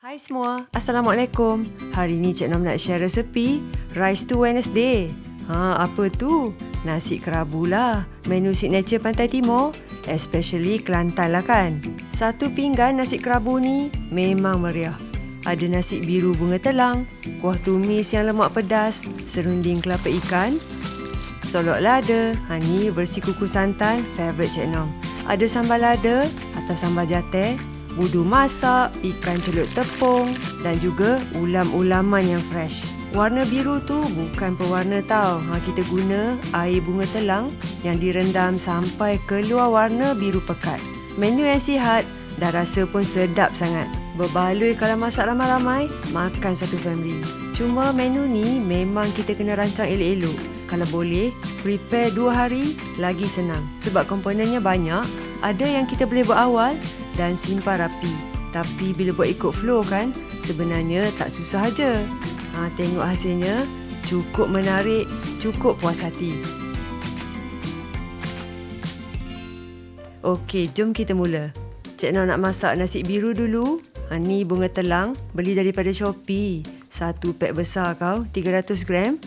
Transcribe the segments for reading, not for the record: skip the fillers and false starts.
Hai semua, Assalamualaikum. Hari ni Cik Nom nak share resepi Rice to Wednesday. Apa tu? Nasi kerabu lah. Menu signature Pantai Timur, especially Kelantan lah kan. Satu pinggan nasi kerabu ni memang meriah. Ada nasi biru bunga telang, kuah tumis yang lemak pedas, serunding kelapa ikan, solok lada. Ni versi kukus santan favourite Cik Nom. Ada sambal lada atau sambal jateh, budu masak, ikan celup tepung dan juga ulam-ulaman yang fresh. Warna biru tu bukan pewarna tau. Kita guna air bunga telang yang direndam sampai keluar warna biru pekat. Menu yang sihat dan rasa pun sedap sangat. Berbaloi kalau masak ramai-ramai, makan satu family. Cuma menu ni memang kita kena rancang elok-elok. Kalau boleh, prepare 2 hari lagi senang. Sebab komponennya banyak, ada yang kita boleh buat awal dan simpan rapi. Tapi bila buat ikut flow kan, sebenarnya tak susah aja. Tengok hasilnya, cukup menarik, cukup puas hati. Okey, jom kita mula. Cik Nom nak masak nasi biru dulu. Ni bunga telang, beli daripada Shopee. Satu pack besar kau, 300 gram.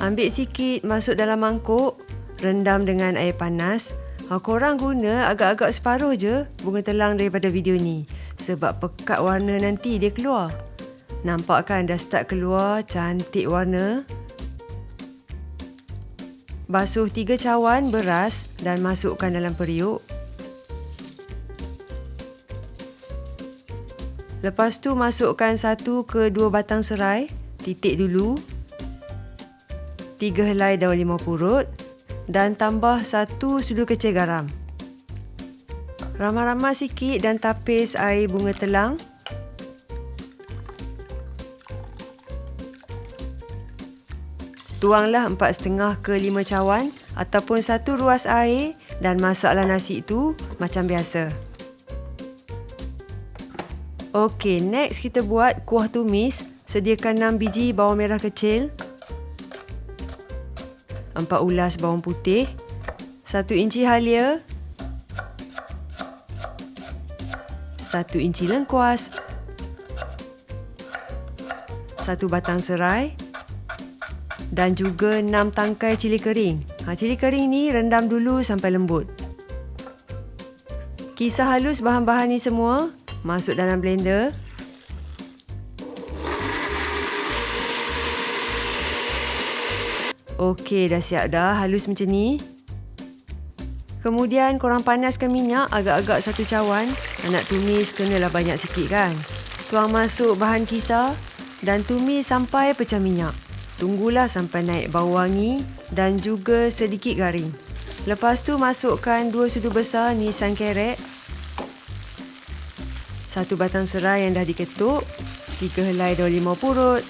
Ambil sikit, masuk dalam mangkuk, rendam dengan air panas. Korang guna agak-agak separuh je bunga telang daripada video ni. Sebab pekat warna nanti dia keluar. Nampak kan dah start keluar cantik warna. Basuh 3 cawan beras dan masukkan dalam periuk. Lepas tu masukkan 1 ke 2 batang serai, titik dulu. 3 helai daun limau purut dan tambah 1 sudu kecil garam. Ramah-ramah sikit dan tapis air bunga telang. Tuanglah 4,5 ke 5 cawan ataupun 1 ruas air dan masaklah nasi tu macam biasa. Okey, next kita buat kuah tumis. Sediakan 6 biji bawang merah kecil, 4 ulas bawang putih, 1 inci halia, 1 inci lengkuas, 1 batang serai dan juga 6 tangkai cili kering. Cili kering ni rendam dulu sampai lembut. Kisar halus bahan-bahan ni semua, masuk dalam blender. Okey, dah siap dah, halus macam ni. Kemudian korang panaskan minyak agak-agak 1 cawan. Nak tumis kenalah banyak sikit kan. Tuang masuk bahan kisar dan tumis sampai pecah minyak. Tunggulah sampai naik bau wangi dan juga sedikit garing. Lepas tu masukkan 2 sudu besar nisan kerek, 1 batang serai yang dah diketuk, 3 helai daun limau purut.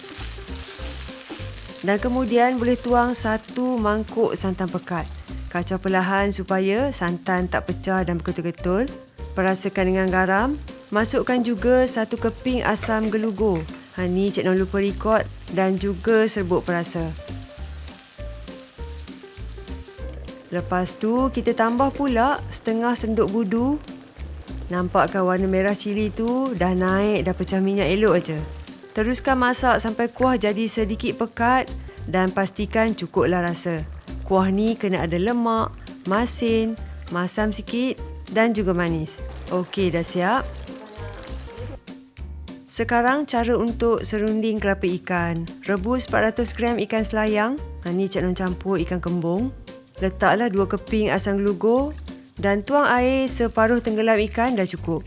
Dan kemudian boleh tuang 1 mangkuk santan pekat. Kacau perlahan supaya santan tak pecah dan berketul-ketul. Perasakan dengan garam. Masukkan juga 1 keping asam gelugur. Ni Cik Nom lupa record dan juga serbuk perasa. Lepas tu kita tambah pula setengah sendok budu. Nampakkan warna merah cili tu dah naik, dah pecah minyak elok aja. Teruskan masak sampai kuah jadi sedikit pekat dan pastikan cukuplah rasa. Kuah ni kena ada lemak, masin, masam sikit dan juga manis. Okey, dah siap. Sekarang cara untuk serunding kelapa ikan. Rebus 400 gram ikan selayang. Ni Cik Nom campur ikan kembung. Letaklah 2 keping asam gelugur dan tuang air separuh tenggelam ikan dah cukup.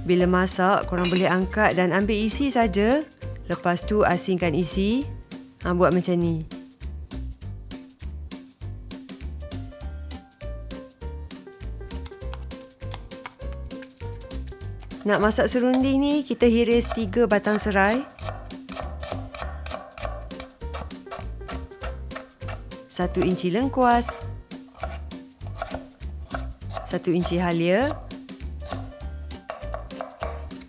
Bila masak, korang boleh angkat dan ambil isi saja. Lepas tu asingkan isi. Buat macam ni. Nak masak serunding ni, kita hiris 3 batang serai, 1 inci lengkuas, 1 inci halia,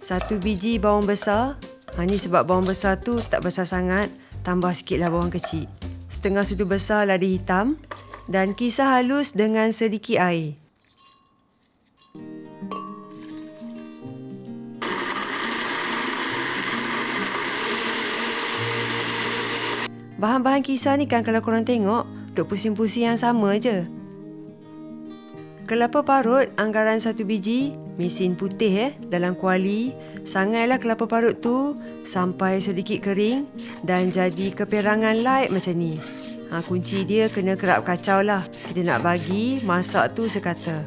1 biji bawang besar. Ni sebab bawang besar tu tak besar sangat, tambah sikitlah bawang kecil. Setengah sudu besar lada hitam dan kisar halus dengan sedikit air. Bahan-bahan kisar ni kan kalau korang tengok, duk pusing-pusing yang sama je. Kelapa parut anggaran 1 biji, mesin putih dalam kuali. Sangailah kelapa parut tu sampai sedikit kering dan jadi keperangan light macam ni. Kunci dia kena kerap kacau lah. Kita nak bagi masak tu sekata.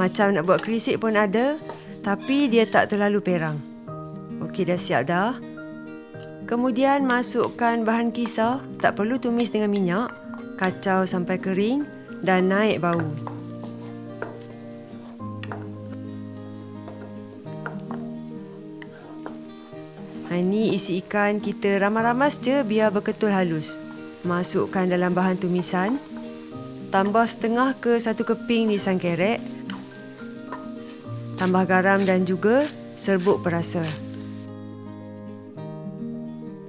Macam nak buat kerisik pun ada, tapi dia tak terlalu perang. Okey, dah siap dah. Kemudian masukkan bahan kisar, tak perlu tumis dengan minyak. Kacau sampai kering dan naik bau. Ini isi ikan kita ramas-ramas je biar berketul halus. Masukkan dalam bahan tumisan. Tambah setengah ke 1 keping nisang kerek. Tambah garam dan juga serbuk perasa.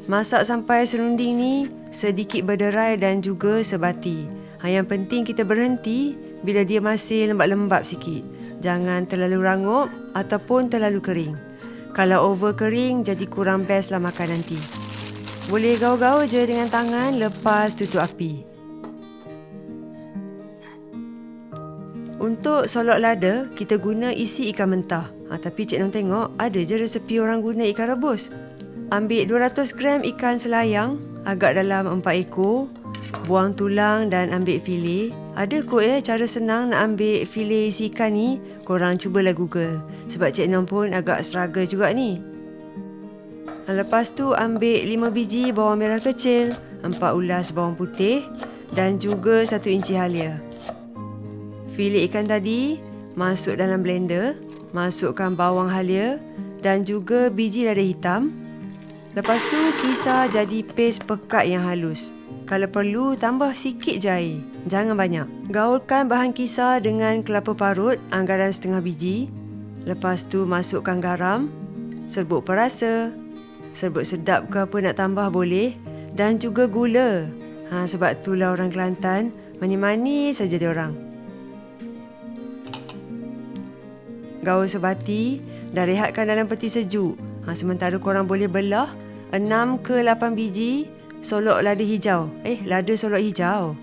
Masak sampai serunding ni sedikit berderai dan juga sebati. Yang penting kita berhenti bila dia masih lembab-lembab sikit. Jangan terlalu rangup ataupun terlalu kering. Kalau over kering jadi kurang best lah makan nanti. Boleh gaul-gaul je dengan tangan lepas tutup api. Untuk solok lada, kita guna isi ikan mentah. Tapi Cik Nong tengok ada je resepi orang guna ikan rebus. Ambil 200 gram ikan selayang, agak dalam 4 ekor. Buang tulang dan ambil filet. Ada kot cara senang nak ambil filet isi ikan ni. Korang cubalah Google. Sebab Cik Nong pun agak struggle juga ni. Lepas tu ambil 5 biji bawang merah kecil, 4 ulas bawang putih dan juga 1 inci halia. Filet ikan tadi masuk dalam blender. Masukkan bawang halia dan juga biji lada hitam. Lepas tu kisar jadi paste pekat yang halus. Kalau perlu tambah sikit je air, jangan banyak. Gaulkan bahan kisar dengan kelapa parut anggaran setengah biji. Lepas tu masukkan garam, serbuk perasa, serbuk sedap ke apa nak tambah boleh, dan juga gula. Sebab itulah orang Kelantan manis-manis saja diorang. Gaul sebati dan rehatkan dalam peti sejuk. Sementara korang boleh belah 6 ke 8 biji solok lada hijau. Lada solok hijau.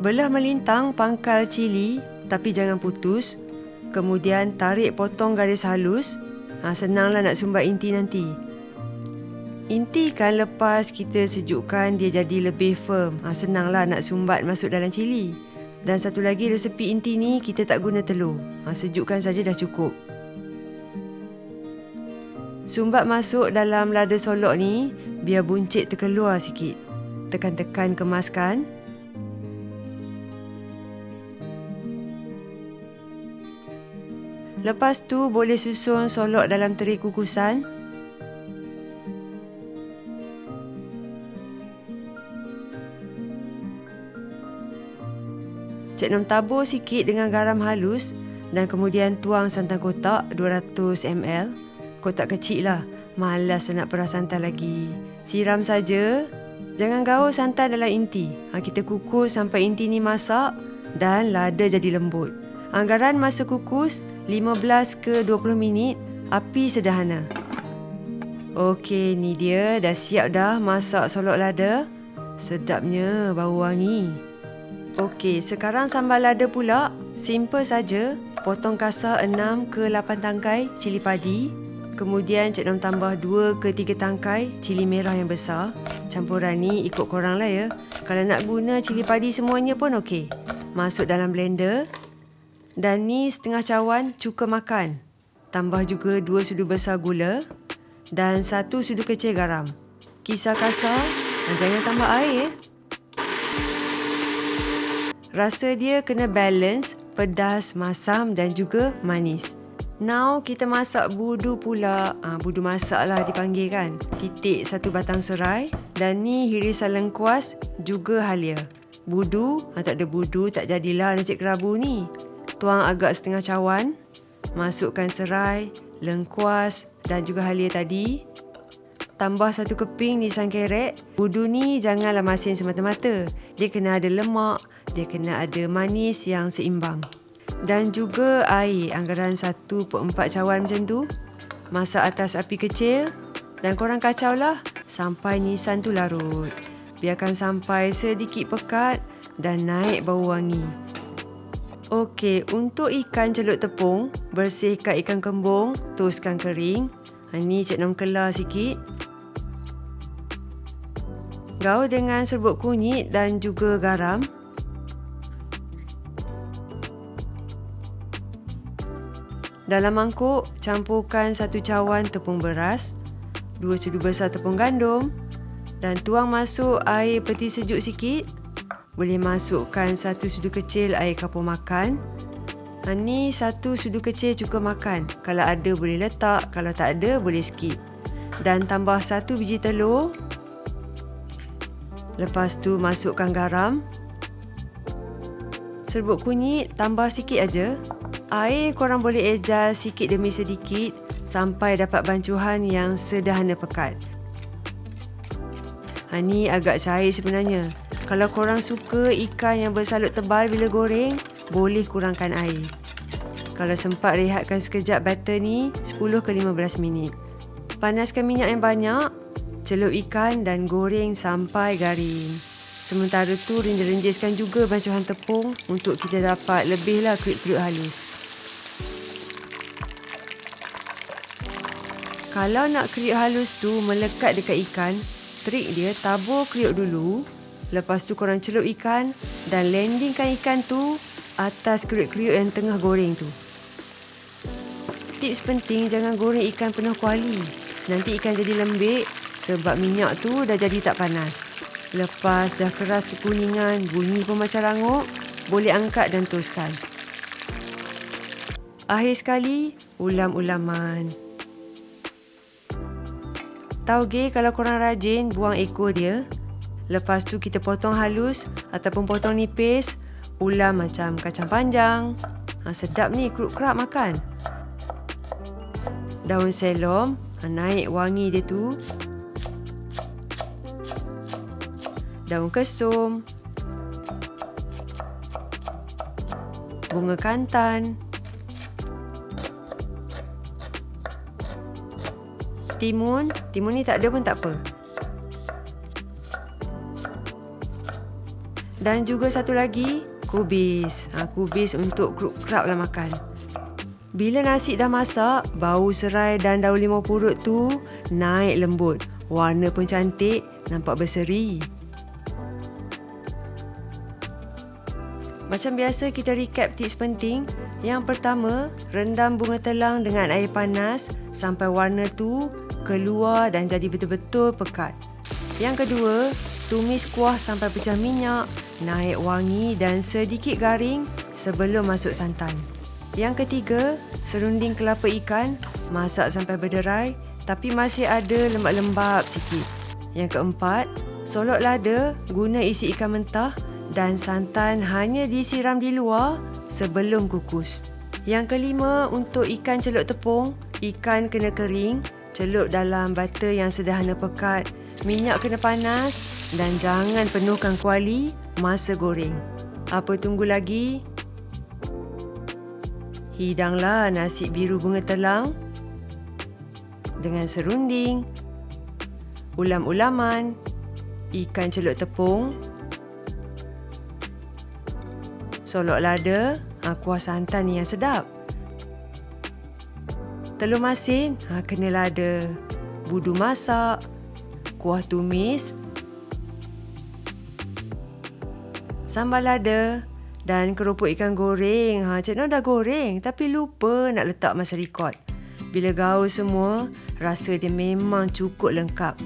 Belah melintang pangkal cili tapi jangan putus. Kemudian tarik potong garis halus. Senanglah nak sumbat inti nanti. Inti kan lepas kita sejukkan dia jadi lebih firm. Senanglah nak sumbat masuk dalam cili. Dan satu lagi resepi inti ni kita tak guna telur. Sejukkan saja dah cukup. Sumbat masuk dalam lada solok ni biar buncit terkeluar sikit. Tekan-tekan kemaskan. Lepas tu boleh susun solok dalam teri kukusan. Cik Nom tabur sikit dengan garam halus dan kemudian tuang santan kotak 200 ml. Kotak kecil lah. Malas nak perah santan lagi. Siram saja. Jangan gaul santan dalam inti. Kita kukus sampai inti ni masak dan lada jadi lembut. Anggaran masa kukus 15 ke 20 minit. Api sederhana. Okey, ni dia. Dah siap dah masak solok lada. Sedapnya bau wangi. Okey, sekarang sambal lada pula. Simple saja. Potong kasar 6 ke 8 tangkai cili padi. Kemudian Cik Nom tambah 2 ke 3 tangkai cili merah yang besar. Campuran ni ikut korang lah ya. Kalau nak guna cili padi semuanya pun okey. Masuk dalam blender. Dan ni setengah cawan cuka makan. Tambah juga 2 sudu besar gula. Dan 1 sudu kecil garam. Kisar kasar. Jangan tambah air. Rasa dia kena balance, pedas, masam dan juga manis. Now kita masak budu pula. Budu masak lah dipanggil kan. Titik 1 batang serai. Dan ni hirisan lengkuas juga halia. Budu, tak ada budu tak jadilah nasi kerabu ni. Tuang agak setengah cawan. Masukkan serai, lengkuas dan juga halia tadi. Tambah 1 keping nisang kerek. Budu ni janganlah masin semata-mata. Dia kena ada lemak, dia kena ada manis yang seimbang. Dan juga air anggaran 1/4 cawan macam tu. Masak atas api kecil dan korang kacau lah sampai nisan tu larut. Biarkan sampai sedikit pekat dan naik bau wangi. Okey, untuk ikan celup tepung, bersihkan ikan kembung, toskan kering. Ni Cik Nom kelar sikit. Gaul dengan serbuk kunyit dan juga garam. Dalam mangkuk, campurkan 1 cawan tepung beras, 2 sudu besar tepung gandum dan tuang masuk air peti sejuk sikit. Boleh masukkan 1 sudu kecil air kapur makan. Ni 1 sudu kecil cukup makan. Kalau ada boleh letak, kalau tak ada boleh skip. Dan tambah 1 biji telur. Lepas tu masukkan garam. Serbuk kunyit tambah sikit aja. Air korang boleh adjust sikit demi sedikit sampai dapat bancuhan yang sederhana pekat. Ni agak cair sebenarnya. Kalau korang suka ikan yang bersalut tebal bila goreng, boleh kurangkan air. Kalau sempat rehatkan sekejap batter ni 10 ke 15 minit. Panaskan minyak yang banyak, celup ikan dan goreng sampai garing. Sementara tu renjis-renjiskan juga bancuhan tepung untuk kita dapat lebihlah kriuk-kriuk halus. Kalau nak kriuk halus tu melekat dekat ikan, trik dia tabur kriuk dulu. Lepas tu korang celup ikan dan landingkan ikan tu atas kriuk-kriuk yang tengah goreng tu. Tips penting, jangan goreng ikan penuh kuali. Nanti ikan jadi lembik sebab minyak tu dah jadi tak panas. Lepas dah keras kekuningan, bunyi pun macam rangup, boleh angkat dan toskan. Akhir sekali, ulam-ulaman. Tauge kalau korang rajin, buang ekor dia. Lepas tu kita potong halus ataupun potong nipis. Ulam macam kacang panjang. Sedap ni, kerup-kerup makan. Daun selom, naik wangi dia tu. Daun kesum. Bunga kantan. Timun ni tak ada pun tak apa. Dan juga satu lagi, kubis. Kubis untuk kerup-kerup lah makan. Bila nasi dah masak, bau serai dan daun limau purut tu naik lembut. Warna pun cantik, nampak berseri. Macam biasa kita recap tips penting. Yang pertama, rendam bunga telang dengan air panas sampai warna tu keluar dan jadi betul-betul pekat. Yang kedua, tumis kuah sampai pecah minyak, naik wangi dan sedikit garing sebelum masuk santan. Yang ketiga, serunding kelapa ikan, masak sampai berderai tapi masih ada lembab-lembab sikit. Yang keempat, solok lada guna isi ikan mentah dan santan hanya disiram di luar sebelum kukus. Yang kelima, untuk ikan celup tepung, ikan kena kering, celup dalam butter yang sederhana pekat, minyak kena panas dan jangan penuhkan kuali masa goreng. Apa tunggu lagi? Hidanglah nasi biru bunga telang dengan serunding, ulam-ulaman, ikan celup tepung, solok lada, kuah santan ni yang sedap. Telur masin, kenalah ada. Budu masak, kuah tumis, sambal lada dan keropok ikan goreng. Cik Noh dah goreng tapi lupa nak letak masa rekod. Bila gaul semua, rasa dia memang cukup lengkap.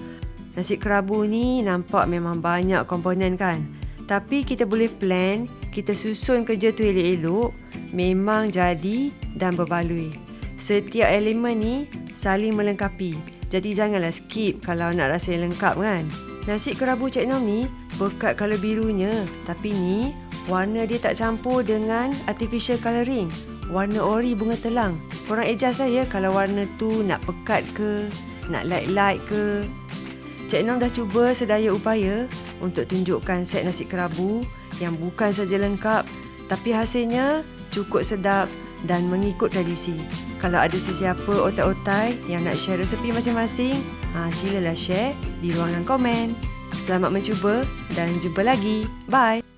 Nasi kerabu ni nampak memang banyak komponen kan? Tapi kita boleh plan, kita susun kerja tu elok-elok, memang jadi dan berbaloi. Setiap elemen ni saling melengkapi. Jadi janganlah skip kalau nak rasa yang lengkap kan. Nasi kerabu Cik Nom ni pekat colour birunya. Tapi ni warna dia tak campur dengan artificial colouring. Warna ori bunga telang. Korang adjust lah ya kalau warna tu nak pekat ke, nak light-light ke. Cik Nom dah cuba sedaya upaya untuk tunjukkan set nasi kerabu yang bukan saja lengkap tapi hasilnya cukup sedap dan mengikut tradisi. Kalau ada sesiapa otak-otai yang nak share resepi masing-masing, silalah share di ruangan komen. Selamat mencuba dan jumpa lagi. Bye.